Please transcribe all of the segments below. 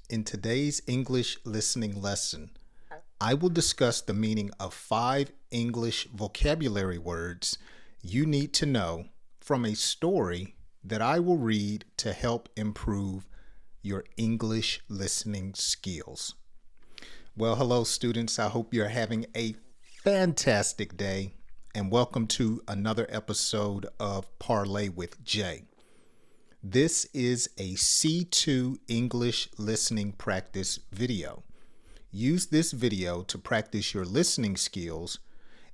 In today's English listening lesson, I will discuss the meaning of 5 English vocabulary words you need to know from a story that I will read to help improve your English listening skills. Well, hello, students. I hope you're having a fantastic day, and welcome to another episode of Parlay with Jay. This is a C-2 English listening practice video. Use this video to practice your listening skills,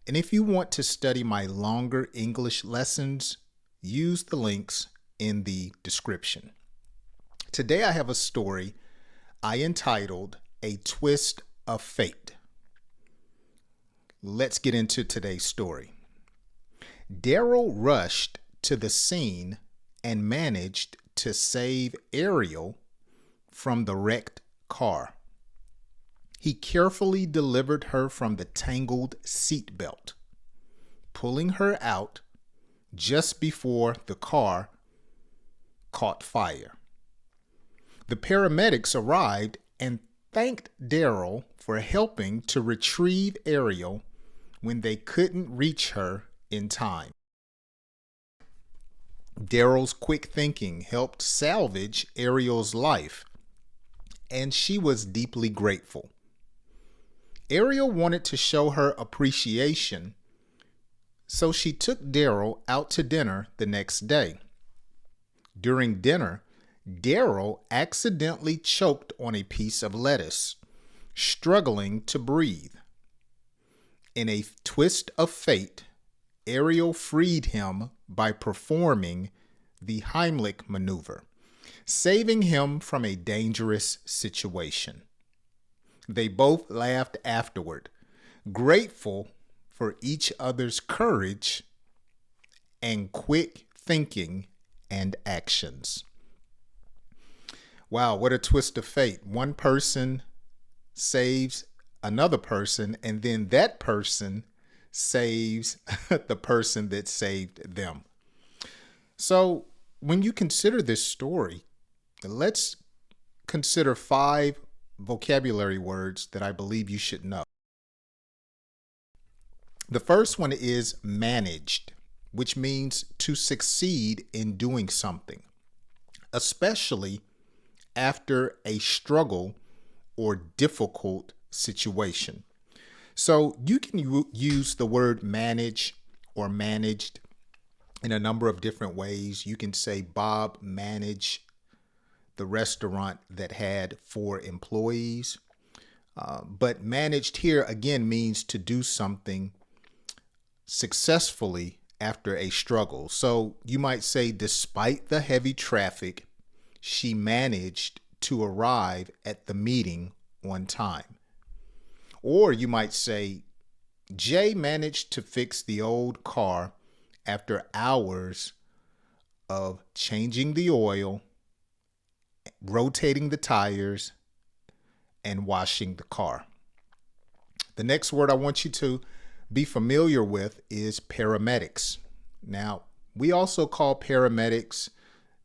and if you want to study my longer English lessons, use the links in the description. Today I have a story I entitled A Twist of Fate. Let's get into today's story. Daryl rushed to the scene and managed to save Ariel from the wrecked car. He carefully delivered her from the tangled seatbelt, pulling her out just before the car caught fire. The paramedics arrived and thanked Daryl for helping to retrieve Ariel when they couldn't reach her in time. Daryl's quick thinking helped salvage Ariel's life, and she was deeply grateful. Ariel wanted to show her appreciation, so she took Daryl out to dinner the next day. During dinner, Daryl accidentally choked on a piece of lettuce, struggling to breathe. In a twist of fate, Ariel freed him by performing the Heimlich maneuver, saving him from a dangerous situation. They both laughed afterward, grateful for each other's courage and quick thinking and actions. Wow, what a twist of fate. One person saves another person, and then that person saves the person that saved them. So when you consider this story, let's consider 5 vocabulary words that I believe you should know. The first one is managed, which means to succeed in doing something, especially after a struggle or difficult situation. So you can use the word manage or managed in a number of different ways. You can say Bob managed the restaurant that had 4 employees. But managed here again means to do something successfully after a struggle. So you might say, despite the heavy traffic, she managed to arrive at the meeting on time. Or you might say, Jay managed to fix the old car after hours of changing the oil, rotating the tires, and washing the car. The next word I want you to be familiar with is paramedics. Now, we also call paramedics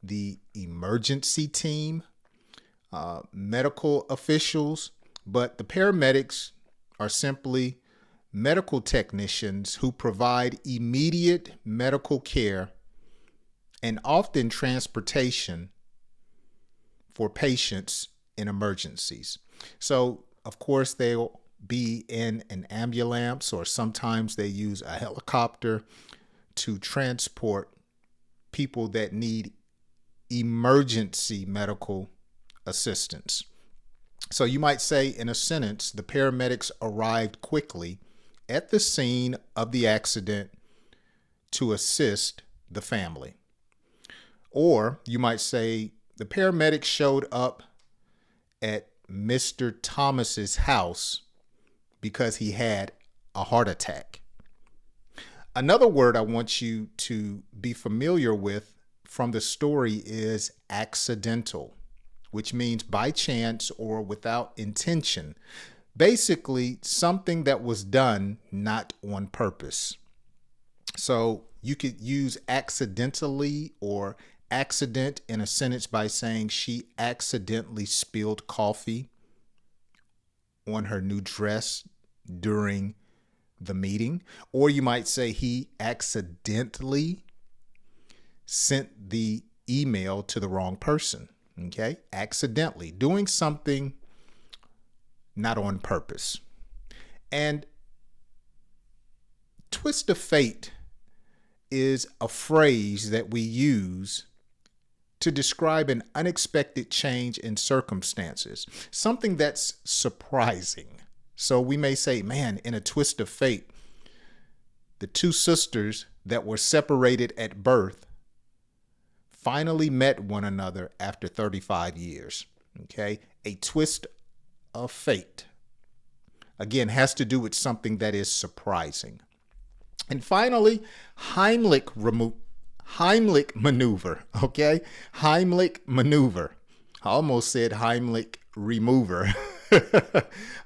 the emergency team, medical officials, but the paramedics are simply medical technicians who provide immediate medical care and often transportation for patients in emergencies. So, of course, they'll be in an ambulance, or sometimes they use a helicopter to transport people that need emergency medical assistance. So you might say in a sentence, the paramedics arrived quickly at the scene of the accident to assist the family. Or you might say the paramedics showed up at Mr. Thomas's house because he had a heart attack. Another word I want you to be familiar with from the story is accidental, which means by chance or without intention. Basically, something that was done not on purpose. So you could use accidentally or accident in a sentence by saying she accidentally spilled coffee on her new dress during the meeting. Or you might say he accidentally sent the email to the wrong person. Okay? Accidentally doing something not on purpose. And twist of fate is a phrase that we use to describe an unexpected change in circumstances, something that's surprising. So we may say, man, in a twist of fate, the two sisters that were separated at birth finally met one another after 35 years. Okay? A twist of fate. Again, has to do with something that is surprising. And finally, Heimlich maneuver, okay? Heimlich maneuver. I almost said Heimlich remover.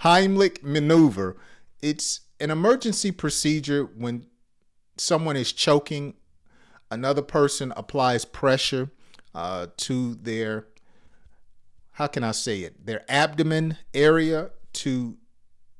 Heimlich maneuver. It's an emergency procedure when someone is choking. Another person applies pressure to their, how can I say it, their abdomen area to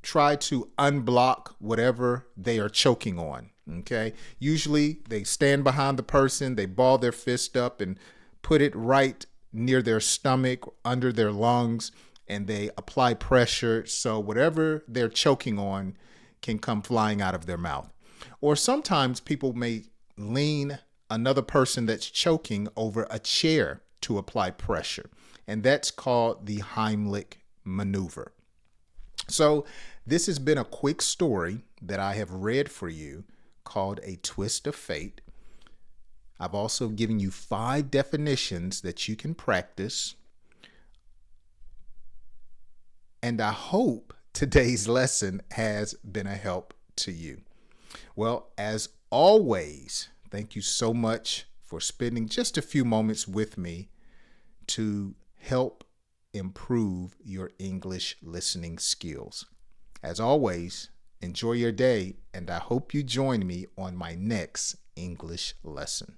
try to unblock whatever they are choking on. Okay. Usually they stand behind the person, they ball their fist up and put it right near their stomach, under their lungs, and they apply pressure so whatever they're choking on can come flying out of their mouth. Or sometimes people may lean another person that's choking over a chair to apply pressure, and that's called the Heimlich maneuver. So this has been a quick story that I have read for you called A Twist of Fate. I've also given you 5 definitions that you can practice. And I hope today's lesson has been a help to you. Well, as always, thank you so much for spending just a few moments with me to help improve your English listening skills. As always, enjoy your day, and I hope you join me on my next English lesson.